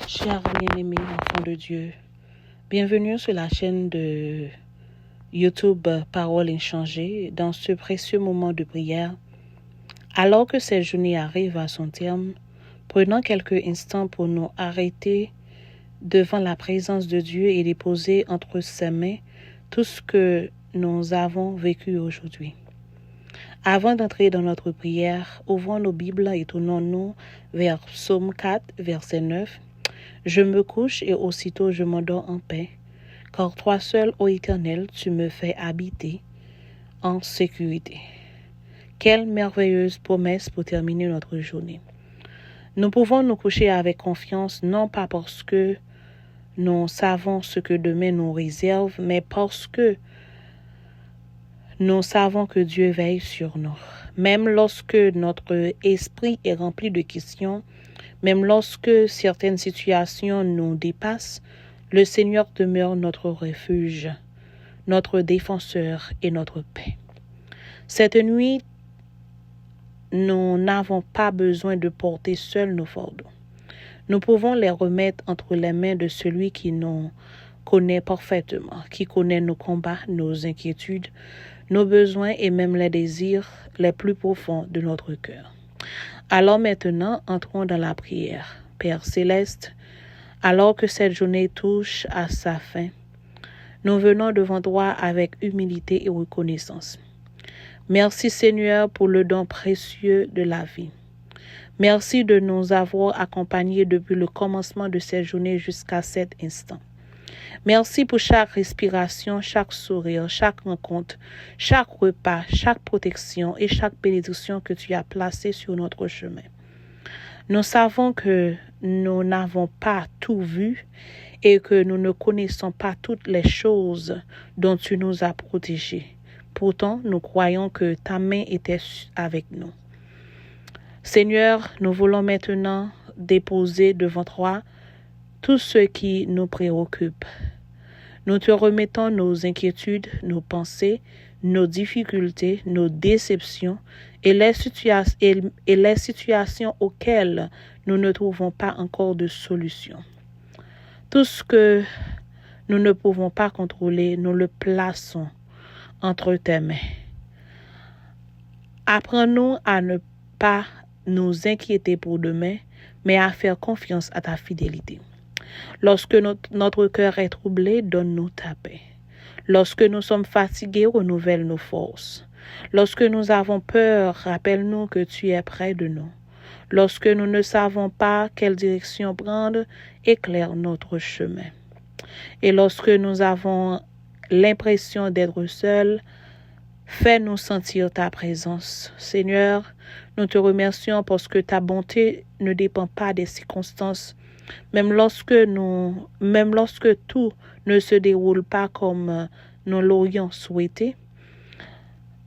Chers bien-aimés enfants de Dieu, bienvenue sur la chaîne de YouTube Paroles Inchangées dans ce précieux moment de prière. Alors que cette journée arrive à son terme, prenons quelques instants pour nous arrêter devant la présence de Dieu et déposer entre ses mains tout ce que nous avons vécu aujourd'hui. Avant d'entrer dans notre prière, ouvrons nos Bibles et tournons-nous vers Psaume 4, verset 9. Je me couche et aussitôt je m'endors en paix, car toi seul, ô Éternel, tu me fais habiter en sécurité. Quelle merveilleuse promesse pour terminer notre journée. Nous pouvons nous coucher avec confiance, non pas parce que nous savons ce que demain nous réserve, mais parce que nous savons que Dieu veille sur nous. Même lorsque notre esprit est rempli de questions, même lorsque certaines situations nous dépassent, le Seigneur demeure notre refuge, notre défenseur et notre paix. Cette nuit, nous n'avons pas besoin de porter seuls nos fardeaux. Nous pouvons les remettre entre les mains de celui qui nous connaît parfaitement, qui connaît nos combats, nos inquiétudes, nos besoins et même les désirs les plus profonds de notre cœur. Alors maintenant, entrons dans la prière. Père céleste, alors que cette journée touche à sa fin, nous venons devant toi avec humilité et reconnaissance. Merci Seigneur pour le don précieux de la vie. Merci de nous avoir accompagnés depuis le commencement de cette journée jusqu'à cet instant. Merci pour chaque respiration, chaque sourire, chaque rencontre, chaque repas, chaque protection et chaque bénédiction que tu as placée sur notre chemin. Nous savons que nous n'avons pas tout vu et que nous ne connaissons pas toutes les choses dont tu nous as protégés. Pourtant, nous croyons que ta main était avec nous. Seigneur, nous voulons maintenant déposer devant toi tout ce qui nous préoccupe. Nous te remettons nos inquiétudes, nos pensées, nos difficultés, nos déceptions et les situations auxquelles nous ne trouvons pas encore de solution. Tout ce que nous ne pouvons pas contrôler, nous le plaçons entre tes mains. Apprends-nous à ne pas nous inquiéter pour demain, mais à faire confiance à ta fidélité. Lorsque notre cœur est troublé, donne-nous ta paix. Lorsque nous sommes fatigués, renouvelle nos forces. Lorsque nous avons peur, rappelle-nous que tu es près de nous. Lorsque nous ne savons pas quelle direction prendre, éclaire notre chemin. Et lorsque nous avons l'impression d'être seuls, fais-nous sentir ta présence. Seigneur, nous te remercions parce que ta bonté ne dépend pas des circonstances. Même lorsque tout ne se déroule pas comme nous l'aurions souhaité,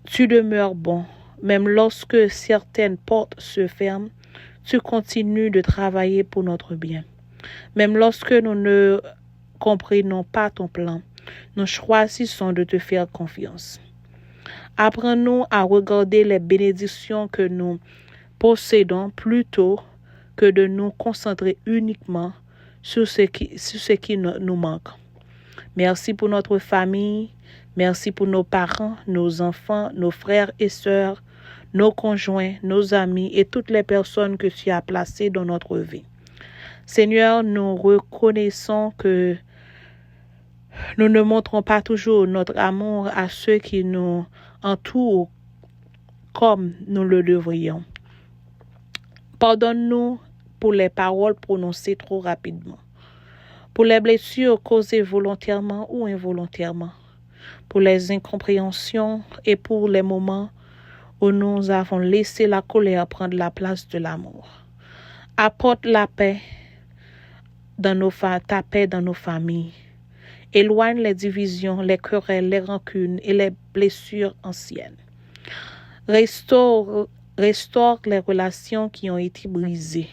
tu demeures bon. Même lorsque certaines portes se ferment, tu continues de travailler pour notre bien. Même lorsque nous ne comprenons pas ton plan, nous choisissons de te faire confiance. Apprends-nous à regarder les bénédictions que nous possédons plutôt que de nous concentrer uniquement sur ce qui nous manque. Merci pour notre famille, merci pour nos parents, nos enfants, nos frères et sœurs, nos conjoints, nos amis et toutes les personnes que tu as placées dans notre vie. Seigneur, nous reconnaissons que nous ne montrons pas toujours notre amour à ceux qui nous entourent comme nous le devrions. Pardonne-nous pour les paroles prononcées trop rapidement, pour les blessures causées volontairement ou involontairement, pour les incompréhensions et pour les moments où nous avons laissé la colère prendre la place de l'amour. Apporte la paix ta paix dans nos familles. Éloigne les divisions, les querelles, les rancunes et les blessures anciennes. Restaure les relations qui ont été brisées.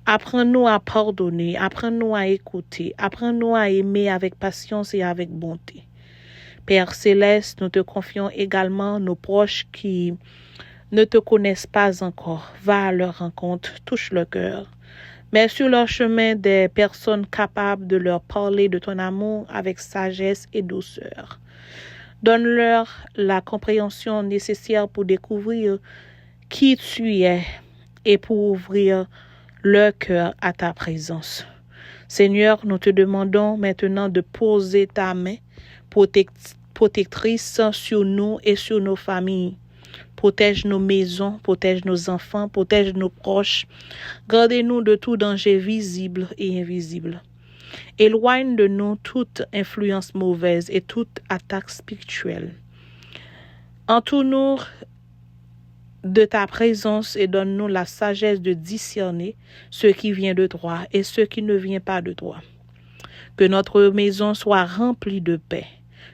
Apprends-nous à pardonner, apprends-nous à écouter, apprends-nous à aimer avec patience et avec bonté. Père céleste, nous te confions également nos proches qui ne te connaissent pas encore. Va à leur rencontre, touche le cœur. Mets sur leur chemin des personnes capables de leur parler de ton amour avec sagesse et douceur. Donne-leur la compréhension nécessaire pour découvrir qui tu es et pour ouvrir leur cœur à ta présence. Seigneur, nous te demandons maintenant de poser ta main protectrice sur nous et sur nos familles. Protège nos maisons, protège nos enfants, protège nos proches. Gardez-nous de tout danger visible et invisible. Éloigne de nous toute influence mauvaise et toute attaque spirituelle. Entoure-nous de ta présence et donne-nous la sagesse de discerner ce qui vient de toi et ce qui ne vient pas de toi. Que notre maison soit remplie de paix.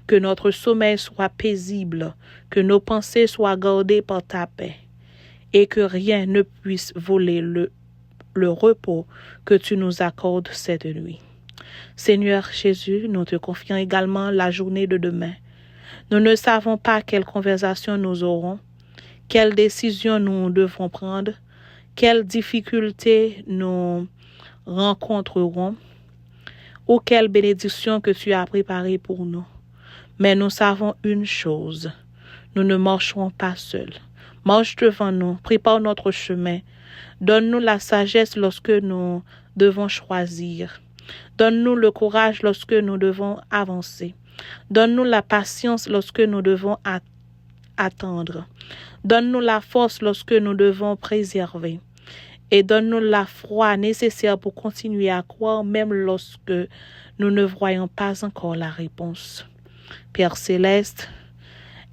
Que notre sommeil soit paisible, que nos pensées soient gardées par ta paix, et que rien ne puisse voler le repos que tu nous accordes cette nuit. Seigneur Jésus, nous te confions également la journée de demain. Nous ne savons pas quelle conversation nous aurons, quelles décisions nous devrons prendre, quelles difficultés nous rencontrerons, ou quelle bénédiction que tu as préparée pour nous. Mais nous savons une chose, nous ne marcherons pas seuls. Marche devant nous, prépare notre chemin. Donne-nous la sagesse lorsque nous devons choisir. Donne-nous le courage lorsque nous devons avancer. Donne-nous la patience lorsque nous devons attendre. Donne-nous la force lorsque nous devons préserver. Et donne-nous la foi nécessaire pour continuer à croire même lorsque nous ne voyons pas encore la réponse. Père céleste,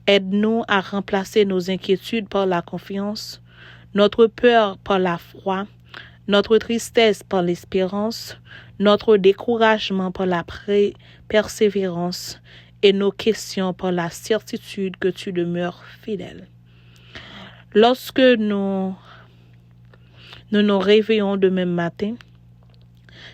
aide-nous à remplacer nos inquiétudes par la confiance, notre peur par la foi, notre tristesse par l'espérance, notre découragement par la persévérance et nos questions par la certitude que tu demeures fidèle. Lorsque nous nous réveillons demain matin,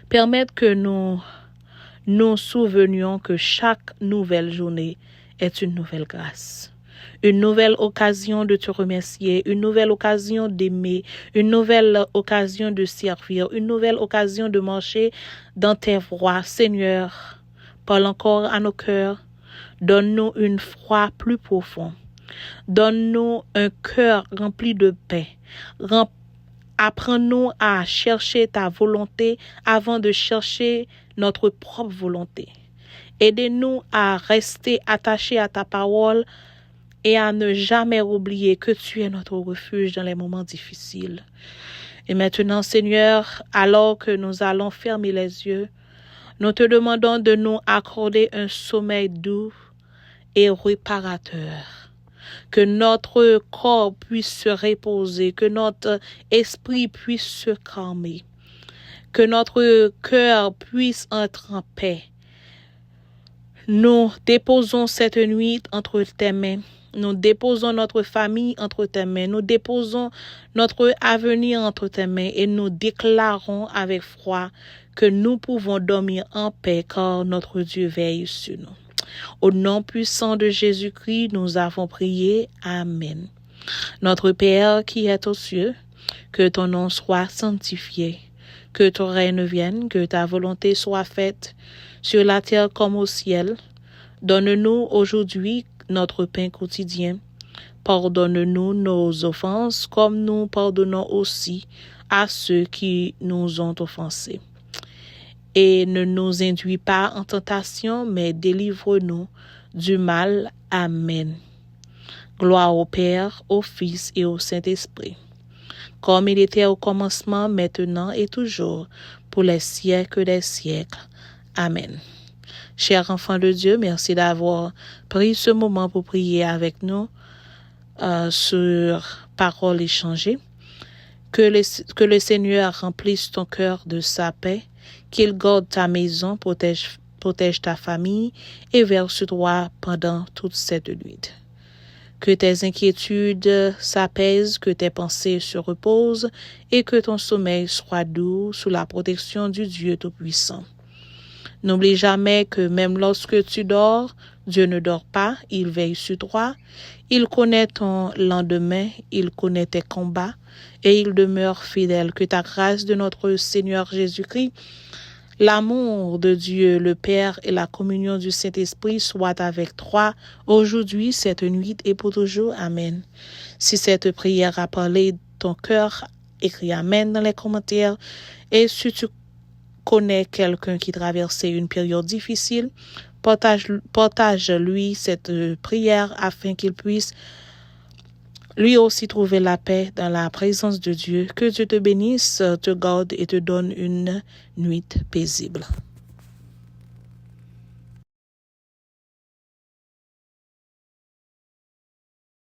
permette que nous souvenions que chaque nouvelle journée est une nouvelle grâce, une nouvelle occasion de te remercier, une nouvelle occasion d'aimer, une nouvelle occasion de servir, une nouvelle occasion de marcher dans tes voies. Seigneur, parle encore à nos cœurs, donne-nous une foi plus profonde, donne-nous un cœur rempli de paix, apprends-nous à chercher ta volonté avant de chercher notre propre volonté. Aidez-nous à rester attachés à ta parole et à ne jamais oublier que tu es notre refuge dans les moments difficiles. Et maintenant, Seigneur, alors que nous allons fermer les yeux, nous te demandons de nous accorder un sommeil doux et réparateur. Que notre corps puisse se reposer, que notre esprit puisse se calmer, que notre cœur puisse entrer en paix. Nous déposons cette nuit entre tes mains. Nous déposons notre famille entre tes mains. Nous déposons notre avenir entre tes mains et nous déclarons avec foi que nous pouvons dormir en paix car notre Dieu veille sur nous. Au nom puissant de Jésus-Christ, nous avons prié. Amen. Notre Père qui es aux cieux, que ton nom soit sanctifié, que ton règne vienne, que ta volonté soit faite sur la terre comme au ciel. Donne-nous aujourd'hui notre pain quotidien. Pardonne-nous nos offenses comme nous pardonnons aussi à ceux qui nous ont offensés. Et ne nous induis pas en tentation, mais délivre-nous du mal. Amen. Gloire au Père, au Fils et au Saint-Esprit, comme il était au commencement, maintenant et toujours, pour les siècles des siècles. Amen. Chers enfants de Dieu, merci d'avoir pris ce moment pour prier avec nous sur Paroles échangées. Que le Seigneur remplisse ton cœur de sa paix, qu'il garde ta maison, protège ta famille et verse sur toi pendant toute cette nuit. Que tes inquiétudes s'apaisent, que tes pensées se reposent et que ton sommeil soit doux sous la protection du Dieu Tout-Puissant. N'oublie jamais que même lorsque tu dors, Dieu ne dort pas, il veille sur toi. Il connaît ton lendemain, il connaît tes combats et il demeure fidèle. Que ta grâce de notre Seigneur Jésus-Christ, l'amour de Dieu le Père et la communion du Saint-Esprit soient avec toi aujourd'hui, cette nuit et pour toujours. Amen. Si cette prière a parlé ton cœur, écris Amen dans les commentaires. Et si tu connais quelqu'un qui traversait une période difficile, partage-lui cette prière afin qu'il puisse lui aussi trouver la paix dans la présence de Dieu. Que Dieu te bénisse, te garde et te donne une nuit paisible.